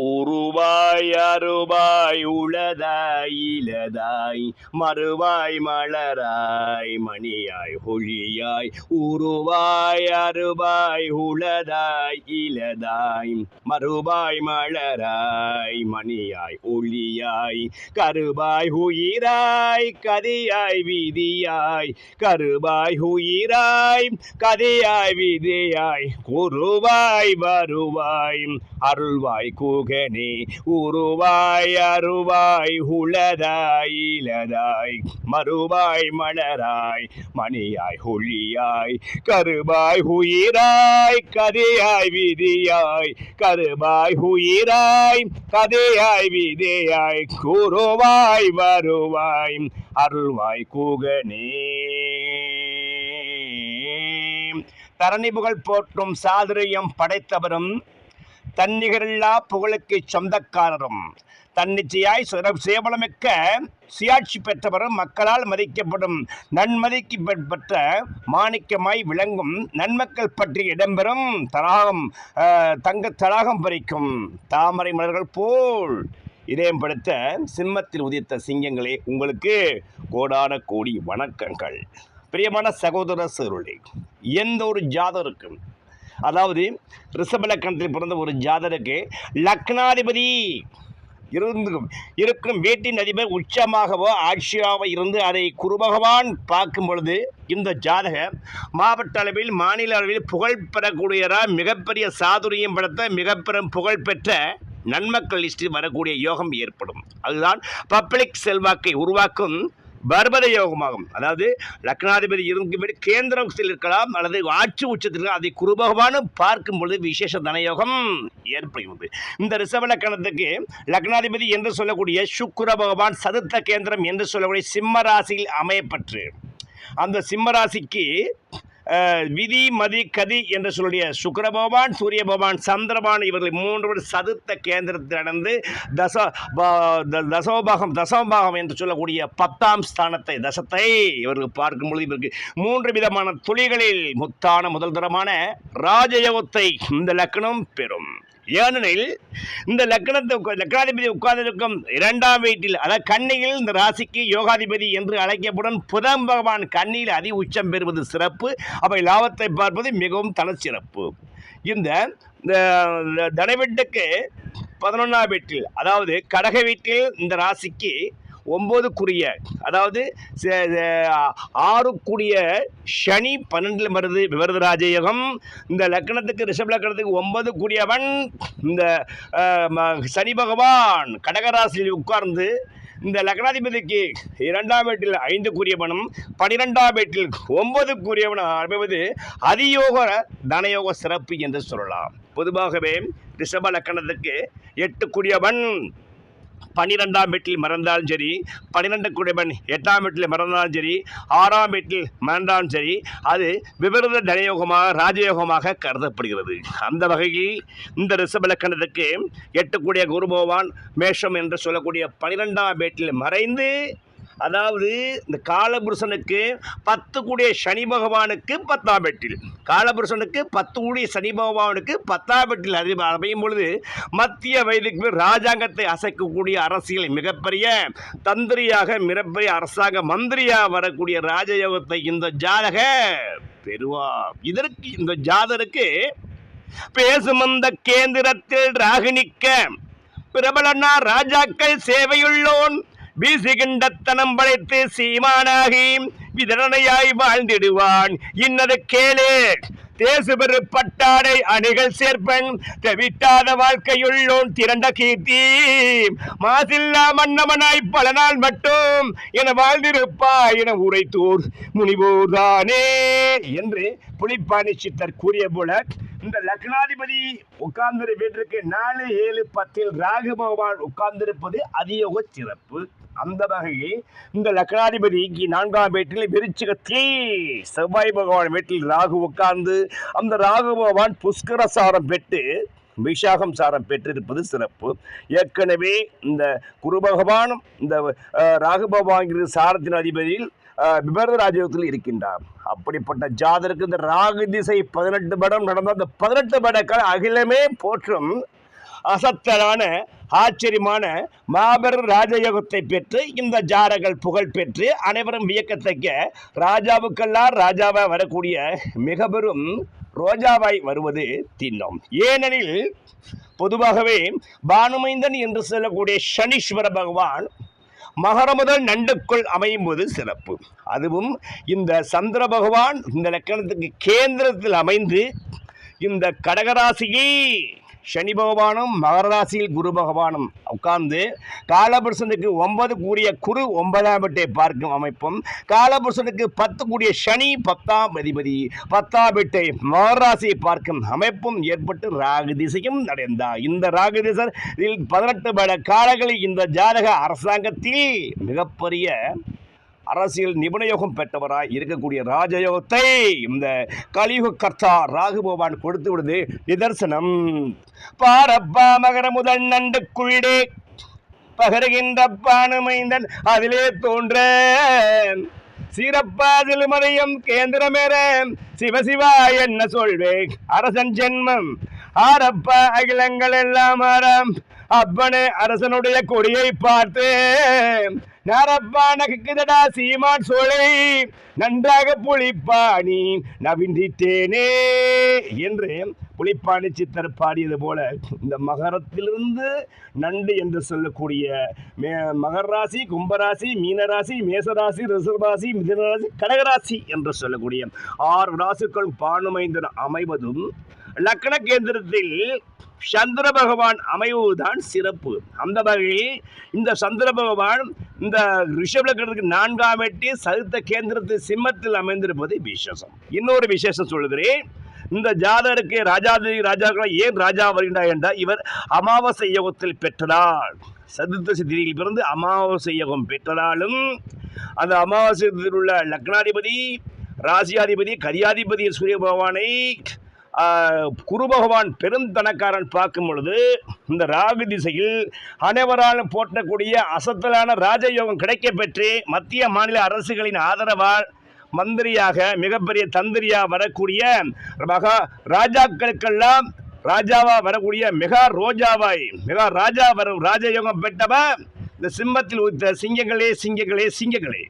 உருவாய் அருவாய் உளதாய் இலதாய் மறுவாய் மலராய் மணியாய் ஒளியாய் உருவாய் அருவாய் உளதாய் இலதாய் மறுவாய் மலராய் மணியாய் ஒளியாய் கருவாய் உயிராய் கதியாய் விதியாய் கருவாய் உயிராய் கதியாய் விதியாய் குருவாய் வருவாய் அருள்வாய் கூகனே உருவாய் அருவாய் உளதாய் இலதாய் மறுவாய் மலராய் மணியாய் ஒளியாய் கருவாய் உயிராய் கதையாய் விதியாய் கருவாய் உயிராய் கதையாய் விதியாய் குருவாய் வருவாய் அருள்வாய் கூகனே. தரணி புகழ் போற்றும் சாதுரியம் படைத்தவரும் தன்னிகரில்லா புகழுக்கு சொந்தக்காரரும் தன்னிச்சையாய் சேவலமிக்க சுயாட்சி பெற்றவரும் மக்களால் மதிக்கப்படும் நன்மதிக்கு பெற்ற மாணிக்கமாய் விளங்கும் நன்மக்கள் பற்றி இடம்பெறும் தடாகம் தங்க தடாகம் பறிக்கும் தாமரை மலர்கள் போல் இதயம் படுத்த சிம்மத்தில் உதித்த சிங்கங்களே, உங்களுக்கு கோடான கோடி வணக்கங்கள். பிரியமான சகோதர சகோதரி, எந்த ஒரு ஜாதகருக்கும், அதாவது ரிஷப லக்னத்தில் பிறந்த ஒரு ஜாதகருக்கு லக்னாதிபதி இருக்கும் வீட்டின் அதிபர் உச்சமாகவோ ஆட்சியாகவோ இருந்து அதை குரு பகவான் பார்க்கும் பொழுது இந்த ஜாதக மாவட்ட அளவில் மாநில அளவில் புகழ் பெறக்கூடியவராக மிகப்பெரிய சாதுரியம் படுத்த மிகப்பெரும் புகழ் பெற்ற நன்மக்கள் லிஸ்டில் வரக்கூடிய யோகம் ஏற்படும். அதுதான் பப்ளிக் செல்வாக்கை உருவாக்கும் பர்பத யோகமாகும். அதாவது லக்னாதிபதி இருக்கும்படி கேந்திர உச்சத்தில் இருக்கலாம் அல்லது ஆட்சி உச்சத்தில் அதை குரு பகவானும் பார்க்கும் பொழுது விசேஷ தனயோகம் ஏற்படுகிறது. இந்த ரிஷப லக்னத்துக்கு லக்னாதிபதி என்று சொல்லக்கூடிய சுக்கிர பகவான் சதுர்த்த கேந்திரம் என்று சொல்லக்கூடிய சிம்ம ராசியில் அமையப்பட்டு அந்த சிம்ம ராசிக்கு விதி மதி கதி என்று சொல்லிய சுக்கிர பகவான் சூரிய பகவான் சந்திரபான் இவர்கள் மூன்று சதுர்த்த கேந்திரத்தில் நடந்து தசமபாகம் என்று சொல்லக்கூடிய 10ஆம் ஸ்தானத்தை தசத்தை இவர்கள் பார்க்கும் பொழுது இவருக்கு 3 விதமான துளிகளில் முத்தான முதல் தரமான ராஜயோகத்தை இந்த லக்னம் பெறும். ஏனெனில் இந்த லக்னாதிபதி உட்கார்ந்திருக்கும் 2ஆம் வீட்டில், அதாவது கன்னியில் இந்த ராசிக்கு யோகாதிபதி என்று அழைக்கப்படும் புதன் பகவான் கன்னியில் அதி உச்சம் பெறுவது சிறப்பு. அவை லாபத்தை பார்ப்பது மிகவும் தனச்சிறப்பு. இந்த தனவீட்டுக்கு 11ஆம் வீட்டில், அதாவது கடக வீட்டில் இந்த ராசிக்கு 9க்குரிய, அதாவது 6க்குரிய சனி 12 வருது விவரத ராஜயோகம். இந்த லக்னத்துக்கு ரிஷப லக்னத்துக்கு 9க்குரியவன் இந்த சனி பகவான் கடகராசியில் உட்கார்ந்து இந்த லக்னாதிபதிக்கு 2ஆம் வீட்டில் 5க்குரியவனும் 12ஆம் வீட்டில் 9க்குரியவனும் அமைவது அதியோக தனயோக சிறப்பு என்று சொல்லலாம். பொதுவாகவே ரிஷப லக்னத்துக்கு 8க்குரியவன் 12ஆம் வீட்டில் மறந்தாலும் சரி, 12க்குரியவன் 8ஆம் வீட்டில் மறந்தாலும் சரி, 6ஆம் வீட்டில் மறந்தாலும் சரி, அது விபரீத தனயோகமாக ராஜயோகமாக கருதப்படுகிறது. அந்த வகையில் இந்த ரிஷப லக்னத்துக்கு 8க்குரிய குரு பகவான் மேஷம் என்று சொல்லக்கூடிய 12ஆம் வீட்டில் மறைந்து, அதாவது இந்த காலபுருஷனுக்கு 10க்குடைய சனி பகவானுக்கு 10ஆம் வீட்டில், காலபுருஷனுக்கு 10க்குடைய சனி பகவானுக்கு 10ஆம் வீட்டில் அமையும் பொழுது மத்திய வயதுக்கு ராஜாங்கத்தை அசைக்கக்கூடிய அரசியல் மிகப்பெரிய தந்திரியாக மிகப்பெரிய அரசாங்க மந்திரியாக வரக்கூடிய ராஜயோகத்தை இந்த ஜாதக பெறுவார். இதற்கு இந்த ஜாதகருக்கு பேசும் அந்த கேந்திரத்தில் ராகினிக்க பிரபலனா ராஜாக்கள் சேவையுள்ளோன் வீசுகின்றத்தனம் படைத்து சீமானாகி விதரணையாய் வாழ்ந்திடுவான். இன்னது கேளே தேசுபெரு பட்டாடை அணிகள் சேர்ப்பன் தவிட்டாத வாழ்க்கையுள்ளோன் திரண்ட கீர்த்தி மாசில்லா மன்னமனாய் பல நாள் மட்டும் என வாழ்ந்திருப்பாய் என உரைத்தோர் முனிவோர்தானே என்று புலிப்பாணி சித்தர் கூறிய போல இந்த லக்னாதிபதி உட்கார்ந்து வீட்டிற்கு 4, 7, 10 ராகு பகவான் உட்கார்ந்திருப்பது அதியோக சிறப்பு. அந்த வகையில் இந்த லக்னாதிபதிக்கு 4ஆம் வீட்டில் விருச்சிகத்தில் செவ்வாய் பகவான் வீட்டில் ராகு உட்கார்ந்து அந்த ராகு பகவான் புஷ்கர சாரம் பெற்று விஷாகம் சாரம் பெற்றிருப்பது சிறப்பு. ஏற்கனவே இந்த குரு பகவான் இந்த ராகு பகவான் சாரத்தின் அதிபதியில் விபரீத ராஜயோகத்தில் இருக்கின்றார். அப்படிப்பட்ட ஜாதருக்கு இந்த ராகு திசை 18 படம் நடந்த அந்த 18 படக்கால அகிலமே போற்றும் அசத்தலான ஆச்சரியமான மாபெரும் ராஜயோகத்தை பெற்று இந்த ஜாரகள் புகழ் பெற்று அனைவரும் வியக்கத்தக்க ராஜாவுக்கெல்லாம் ராஜாவாக வரக்கூடிய மிக பெரும் ரோஜாவாய் வருவது திண்ணம். ஏனெனில் பொதுவாகவே பானுமைந்தன் என்று சொல்லக்கூடிய சனீஸ்வர பகவான் மகர முதல் நண்டுக்குள் அமையும் போது சிறப்பு. அதுவும் இந்த சந்திர பகவான் இந்த லக்கணத்துக்கு கேந்திரத்தில் அமைந்து இந்த கடகராசியில் சனி பகவானும் மகர ராசியில் குரு பகவானும் உட்கார்ந்து காலபுருஷனுக்கு 9 கூடிய குரு 9ஆம் வீட்டை பார்க்கும் அமைப்பும், காலபுருஷனுக்கு 10 கூடிய சனி 10ஆம் அதிபதி 10ஆம் வீட்டை மகர ராசியை பார்க்கும் அமைப்பும் ஏற்பட்டு ராகு திசையும் நடந்தார். இந்த ராகு திசை 18 வருட காலங்களில் இந்த ஜாதக அரசாங்கத்தில் மிகப்பெரிய அரசியல் நிபுணயோகம் பெற்றவராய் இருக்கக்கூடிய ராஜயோகத்தை இந்த கலியுக கர்த்தா ராகு பகவான் கொடுத்து விடுது நிதர்சனம். பாரப்பா மகர முதல் நண்டுக்குள்ளே பகருகின்ற பானுமைந்தன் அதிலே தோன்ற சிறப்பாதில் மறையும் கேந்திரமேற சிவசிவா என்ன சொல்வேன் அரசன் ஜென்மம் ஆரப்பா அகிலங்கள் எல்லாம் ஆறாம் அப்பனே அரசனுடைய கொடியை பார்த்து நாரப்பா நகுக்குதடா சீமான் சோலை நன்றாக புலிப்பாணி நவின்றிட்டேனே என்று புலிப்பாணி சித்தர் பாடியது போல இந்த மகரத்திலிருந்து நண்டு என்று சொல்லக்கூடிய மகர ராசி, கும்பராசி, மீனராசி, மேசராசி, ரிஷபராசி, மிதுனராசி, கடகராசி என்று சொல்லக்கூடிய 6 ராசிகள் பானுமைந்தன் அமைவதும் லக்ன கேந்திரத்தில் சந்திர பகவான் அமைவதுதான் சிறப்பு. அந்த வகையில் இந்த சந்திர பகவான் இந்த ரிஷப லக்னத்துக்கு 4ஆம் வீட்டு சதுர்த்த கேந்திரத்தில் சிம்மத்தில் அமைந்திருப்பது விசேஷம். இன்னொரு விசேஷம் சொல்லுகிறேன். இந்த ஜாதகருக்கு ராஜாக்கள் ஏன் ராஜா வருகின்றார் என்றால் இவர் அமாவாசை யோகத்தில் பெற்றதால், சதுர்த்த சித்திரையில் பிறந்து அமாவாசை யோகம் பெற்றதாலும் அந்த அமாவாசையில் உள்ள லக்னாதிபதி, ராசியாதிபதி, கரியாதிபதி சூரிய பகவானை குரு பகவான் பெருந்தனக்காரன் பார்க்கும் பொழுது இந்த ராகு திசையில் அனைவராலும் போற்றக்கூடிய அசத்தலான ராஜயோகம் கிடைக்க பெற்று மத்திய மாநில அரசுகளின் ஆதரவால் மந்திரியாக மிகப்பெரிய தந்திரியா வரக்கூடிய மகா ராஜாக்களுக்கெல்லாம் ராஜாவா வரக்கூடிய மெகா ராஜா வரும் ராஜயோகம் பெற்றவ இந்த சிம்மத்தில் உதித்த சிங்கங்களே சிங்கங்களே சிங்கங்களே.